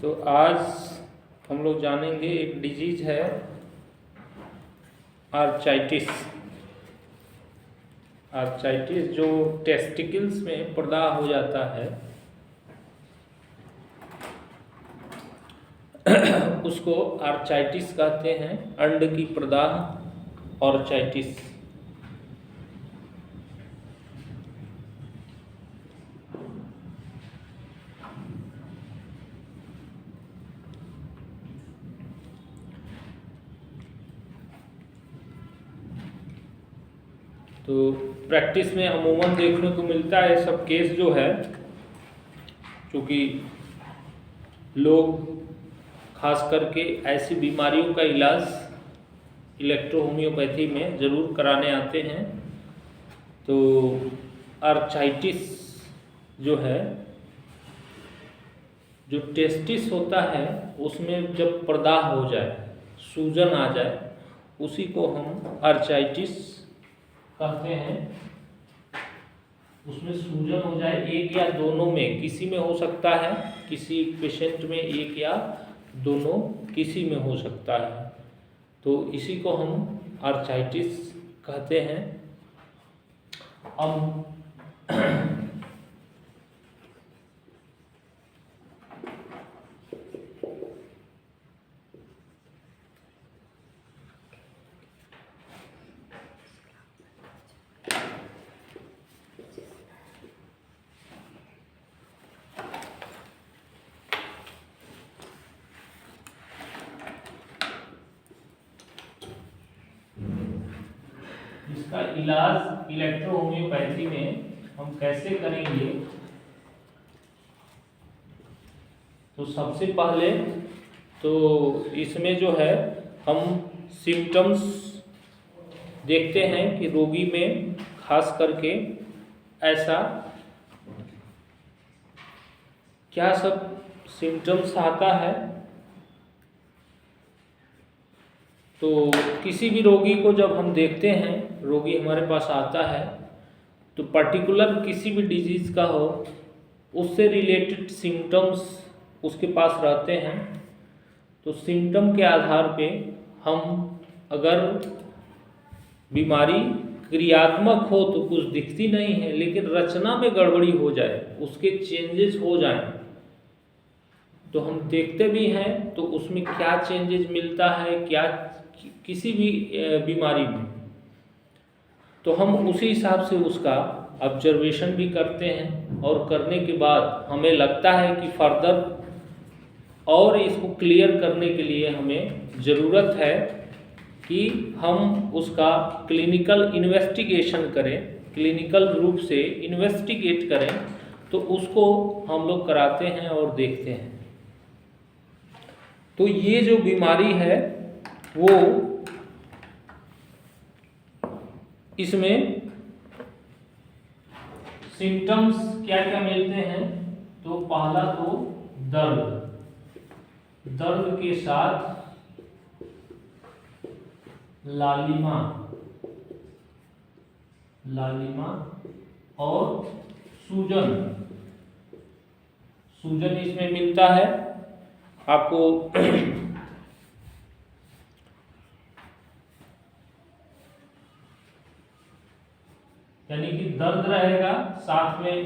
तो आज हम लोग जानेंगे एक डिजीज है आर्चाइटिस। आर्चाइटिस जो टेस्टिकल्स में प्रदाह हो जाता है उसको आर्चाइटिस कहते हैं। अंड की प्रदाह आर्चाइटिस। तो प्रैक्टिस में अमूमन देखने को मिलता है सब केस जो है, क्योंकि लोग खास करके ऐसी बीमारियों का इलाज इलेक्ट्रोहोम्योपैथी में ज़रूर कराने आते हैं। तो आर्चाइटिस जो है, जो टेस्टिस होता है उसमें जब प्रदाह हो जाए, सूजन आ जाए, उसी को हम आर्चाइटिस कहते हैं। उसमें सूजन हो जाए, एक या दोनों में किसी में हो सकता है, किसी पेशेंट में एक या दोनों किसी में हो सकता है, तो इसी को हम आर्चाइटिस कहते हैं। अब इसका इलाज इलेक्ट्रोहोम्योपैथी में हम कैसे करेंगे, तो सबसे पहले तो इसमें जो है हम सिम्टम्स देखते हैं कि रोगी में खास करके ऐसा क्या सब सिम्टम्स आता है। तो किसी भी रोगी को जब हम देखते हैं, रोगी हमारे पास आता है, तो पर्टिकुलर किसी भी डिजीज़ का हो उससे रिलेटेड सिम्टम्स उसके पास रहते हैं। तो सिम्टम के आधार पे हम अगर बीमारी क्रियात्मक हो तो कुछ दिखती नहीं है, लेकिन रचना में गड़बड़ी हो जाए, उसके चेंजेस हो जाएं, तो हम देखते भी हैं तो उसमें क्या चेंजेस मिलता है, क्या किसी भी बीमारी में, तो हम उसी हिसाब से उसका ऑब्जर्वेशन भी करते हैं। और करने के बाद हमें लगता है कि फर्दर और इसको क्लियर करने के लिए हमें ज़रूरत है कि हम उसका क्लिनिकल इन्वेस्टिगेशन करें, क्लिनिकल रूप से इन्वेस्टिगेट करें, तो उसको हम लोग कराते हैं और देखते हैं। तो ये जो बीमारी है वो इसमें सिम्टम्स क्या क्या मिलते हैं, तो पहला तो दर्द के साथ लालिमा और सूजन इसमें मिलता है आपको। यानी कि दर्द रहेगा, साथ में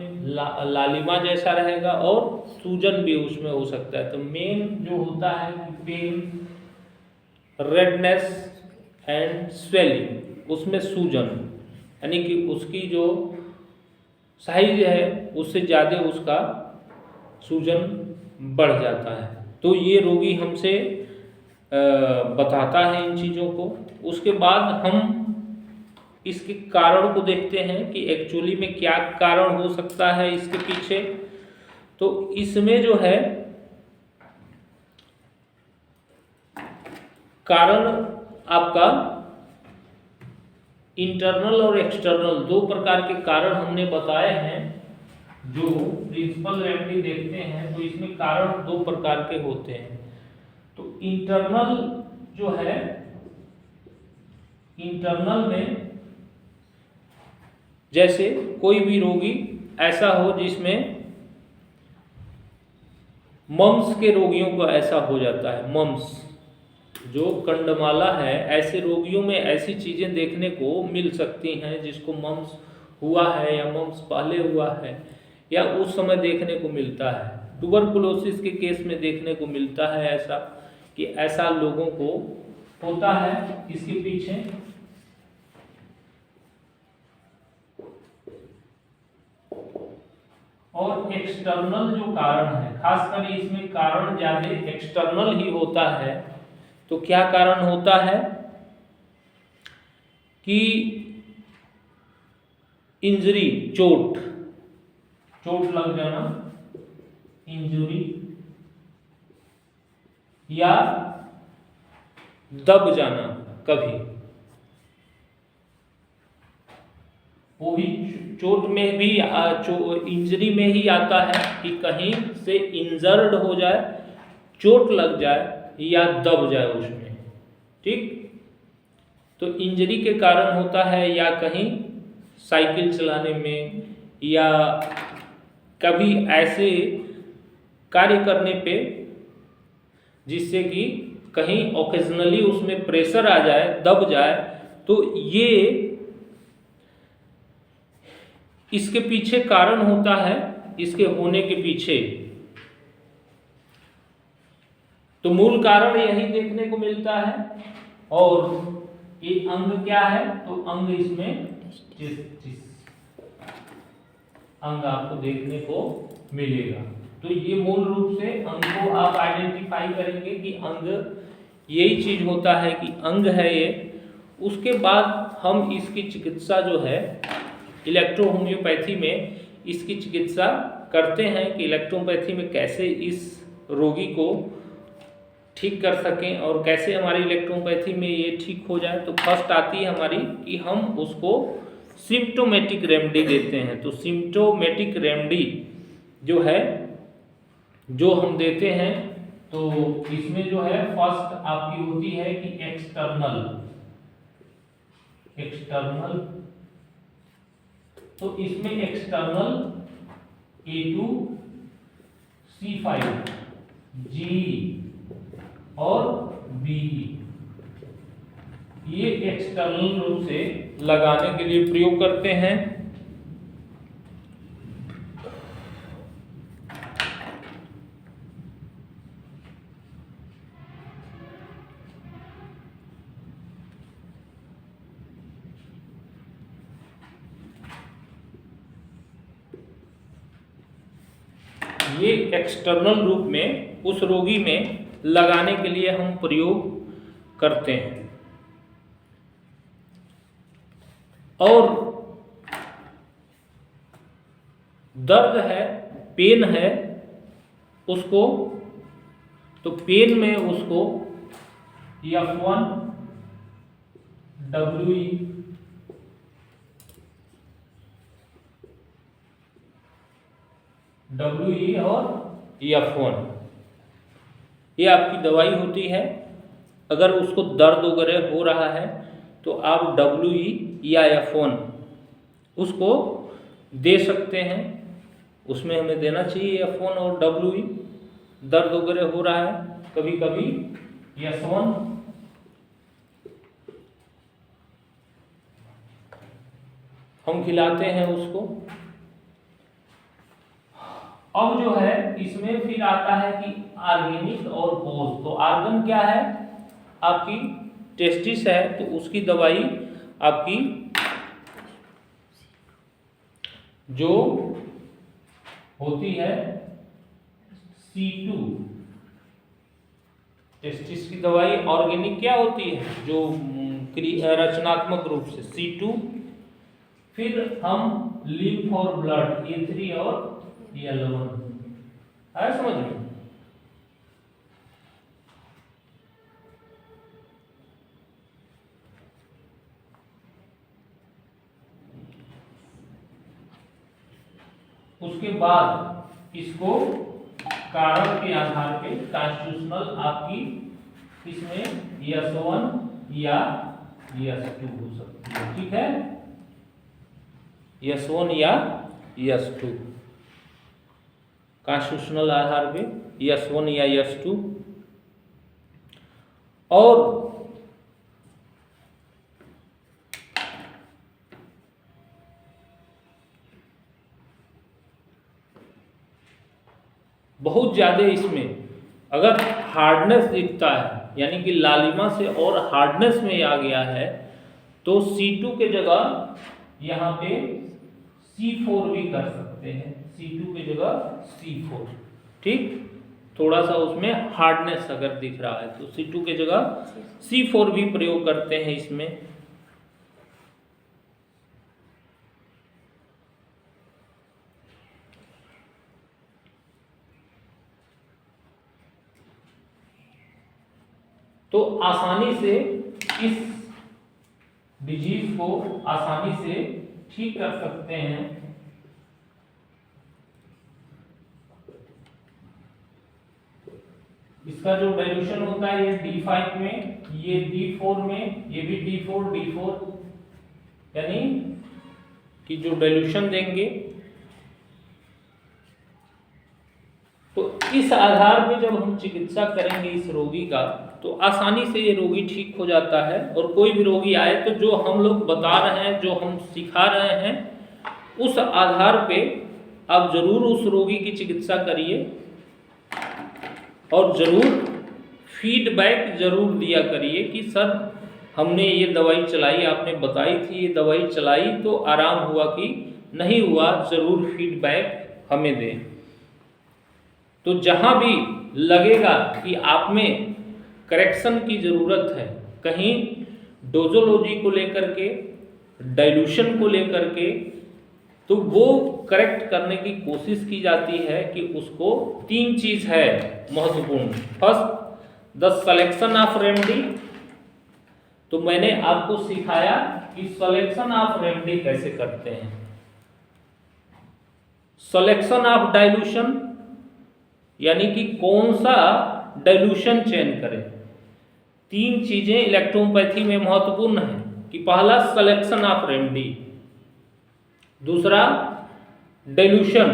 लालिमा जैसा रहेगा और सूजन भी उसमें हो सकता है। तो मेन जो होता है कि पेन, रेडनेस एंड स्वेलिंग, उसमें सूजन, यानी कि उसकी जो साइज है उससे ज़्यादा उसका सूजन बढ़ जाता है। तो ये रोगी हमसे बताता है इन चीज़ों को। उसके बाद हम इसके कारण को देखते हैं कि एक्चुअली में क्या कारण हो सकता है इसके पीछे। तो इसमें जो है कारण आपका इंटरनल और एक्सटर्नल, दो प्रकार के कारण हमने बताए हैं। जो प्रिंसिपल रेमेडी देखते हैं तो इसमें कारण दो प्रकार के होते हैं। तो इंटरनल जो है, इंटरनल में जैसे कोई भी रोगी ऐसा हो जिसमें मम्स के रोगियों को ऐसा हो जाता है। मम्स जो कंडमाला है, ऐसे रोगियों में ऐसी चीज़ें देखने को मिल सकती हैं जिसको मम्स हुआ है या मम्स पहले हुआ है या उस समय देखने को मिलता है। ट्यूबरकुलोसिस के केस में देखने को मिलता है ऐसा कि ऐसा लोगों को होता है। इसके पीछे और एक्सटर्नल जो कारण है, खासकर इसमें कारण ज्यादा एक्सटर्नल ही होता है। तो क्या कारण होता है कि इंजरी, चोट लग जाना, इंजरी या दब जाना कभी, वो भी चोट में भी इंजरी में ही आता है कि कहीं से इंजर्ड हो जाए, चोट लग जाए या दब जाए उसमें। ठीक, तो इंजरी के कारण होता है या कहीं साइकिल चलाने में या कभी ऐसे कार्य करने पे जिससे कि कहीं ओकेजनली उसमें प्रेशर आ जाए, दब जाए, तो ये इसके पीछे कारण होता है। इसके होने के पीछे तो मूल कारण यही देखने को मिलता है। और ये अंग क्या है, तो अंग इसमें टेस्टिस अंग आपको देखने को मिलेगा। तो ये मूल रूप से अंग को आप आइडेंटिफाई करेंगे कि अंग यही चीज होता है कि अंग है ये। उसके बाद हम इसकी चिकित्सा जो है इलेक्ट्रो होम्योपैथी में इसकी चिकित्सा करते हैं कि इलेक्ट्रोपैथी में कैसे इस रोगी को ठीक कर सकें और कैसे हमारी इलेक्ट्रोपैथी में ये ठीक हो जाए। तो फर्स्ट आती है हमारी कि हम उसको सिम्प्टोमेटिक रेमेडी देते हैं। तो सिम्प्टोमेटिक रेमेडी जो है जो हम देते हैं, तो इसमें जो है फर्स्ट आपकी होती है कि एक्सटर्नल। तो इसमें एक्सटर्नल A2C5 G और B ये एक्सटर्नल रूप से लगाने के लिए प्रयोग करते हैं। ये एक्सटर्नल रूप में उस रोगी में लगाने के लिए हम प्रयोग करते हैं। और दर्द है, पेन है उसको, तो पेन में उसको F1 WE और F1 ये आपकी दवाई होती है। अगर उसको दर्द वगैरह हो रहा है तो आप WE या F1 उसको दे सकते हैं। उसमें हमें देना चाहिए F1 और WE। दर्द वगैरह हो रहा है कभी कभी F1 हम खिलाते हैं उसको। अब जो है इसमें फिर आता है कि ऑर्गेनिक और पोज। तो आर्गन क्या है, आपकी टेस्टिस है, तो उसकी दवाई आपकी जो होती है C2। टेस्टिस की दवाई ऑर्गेनिक क्या होती है, जो रचनात्मक रूप से C2। फिर हम लिम्फ और ब्लड A3 और L1 है, समझ में। उसके बाद इसको कारण के आधार पे कॉन्स्टिट्यूशनल आपकी इसमें S1 या S2 हो सकती है। ठीक है, S1 या S2 कॉन्स्टिट्यूशनल आधार पे S1 या S2। और बहुत ज़्यादा इसमें अगर हार्डनेस दिखता है यानी कि लालिमा से और हार्डनेस में आ गया है तो C2 के जगह यहाँ पे C4 भी कर सकते हैं, C2 के जगह C4। ठीक, थोड़ा सा उसमें हार्डनेस अगर दिख रहा है तो C2 के जगह C4 भी प्रयोग करते हैं इसमें। तो आसानी से इस डिजीज को आसानी से ठीक कर सकते हैं। इसका जो डाइल्यूशन होता है ये D5 में, ये D4 में, ये भी D4 यानी कि जो डाइल्यूशन देंगे तो इस आधार पे जब हम चिकित्सा करेंगे इस रोगी का तो आसानी से ये रोगी ठीक हो जाता है। और कोई भी रोगी आए तो जो हम लोग बता रहे हैं, जो हम सिखा रहे हैं, उस आधार पे आप जरूर उस रोगी की चिकित्सा करिए और ज़रूर फीडबैक ज़रूर दिया करिए कि सर हमने ये दवाई चलाई, आपने बताई थी ये दवाई चलाई तो आराम हुआ कि नहीं हुआ, ज़रूर फीडबैक हमें दें। तो जहाँ भी लगेगा कि आप में करेक्शन की ज़रूरत है, कहीं डोजोलॉजी को लेकर के, डाइल्यूशन को लेकर के, तो वो करेक्ट करने की कोशिश की जाती है कि उसको 3 चीज़ है महत्वपूर्ण। First, the selection of remedy. तो मैंने आपको सिखाया कि सिलेक्शन ऑफ रेमेडी कैसे करते हैं। सिलेक्शन ऑफ डाइल्यूशन यानी कि कौन सा डाइल्यूशन चयन करें। 3 चीजें इलेक्ट्रोपैथी में महत्वपूर्ण है कि पहला सिलेक्शन ऑफ रेमेडी, दूसरा डाइल्यूशन,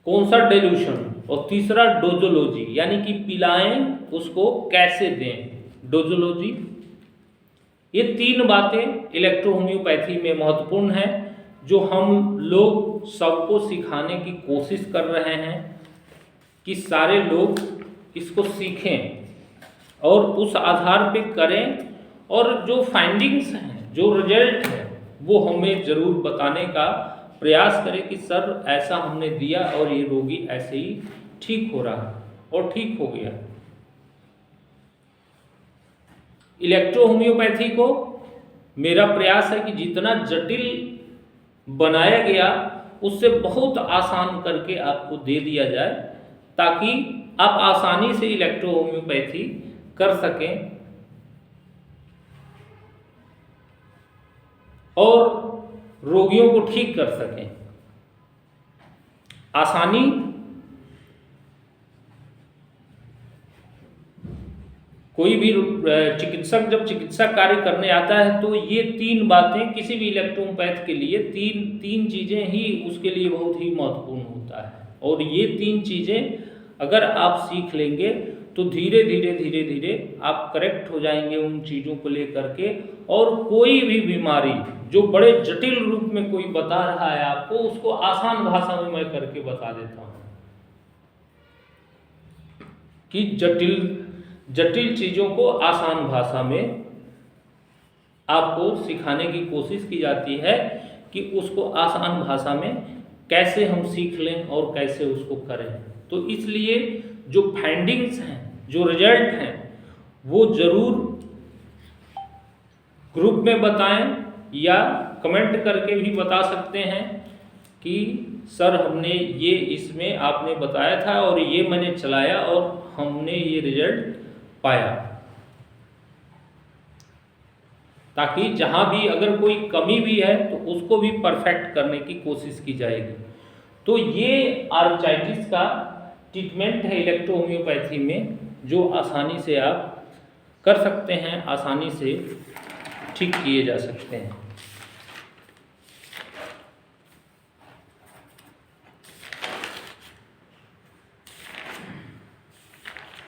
कौन सा डाइल्यूशन, और तीसरा डोजोलॉजी यानी कि पिलाएं उसको कैसे दें, डोजोलॉजी। ये 3 बातें इलेक्ट्रोहोम्योपैथी में महत्वपूर्ण है जो हम लोग सबको सिखाने की कोशिश कर रहे हैं कि सारे लोग इसको सीखें और उस आधार पे करें और जो फाइंडिंग्स हैं, जो रिजल्ट है, वो हमें ज़रूर बताने का प्रयास करें कि सर ऐसा हमने दिया और ये रोगी ऐसे ही ठीक हो रहा है और ठीक हो गया। इलेक्ट्रोहोम्योपैथी को मेरा प्रयास है कि जितना जटिल बनाया गया उससे बहुत आसान करके आपको दे दिया जाए ताकि आप आसानी से इलेक्ट्रोहोम्योपैथी कर सकें और रोगियों को ठीक कर सकें। आसानी कोई भी चिकित्सक जब चिकित्सा कार्य करने आता है तो ये 3 बातें किसी भी इलेक्ट्रोपैथ के लिए तीन चीज़ें ही उसके लिए बहुत ही महत्वपूर्ण होता है। और ये 3 चीज़ें अगर आप सीख लेंगे तो धीरे धीरे आप करेक्ट हो जाएंगे उन चीज़ों को लेकर के। और कोई भी बीमारी जो बड़े जटिल रूप में कोई बता रहा है आपको, उसको आसान भाषा में मैं करके बता देता हूँ कि जटिल चीज़ों को आसान भाषा में आपको सिखाने की कोशिश की जाती है कि उसको आसान भाषा में कैसे हम सीख लें और कैसे उसको करें। तो इसलिए जो फाइंडिंग्स हैं, जो रिजल्ट हैं, वो ज़रूर ग्रुप में बताएं या कमेंट करके भी बता सकते हैं कि सर हमने ये इसमें आपने बताया था और ये मैंने चलाया और हमने ये रिजल्ट पाया, ताकि जहाँ भी अगर कोई कमी भी है तो उसको भी परफेक्ट करने की कोशिश की जाएगी। तो ये आर्थराइटिस का ट्रीटमेंट है इलेक्ट्रोहोम्योपैथी में जो आसानी से आप कर सकते हैं, आसानी से ठीक किए जा सकते हैं।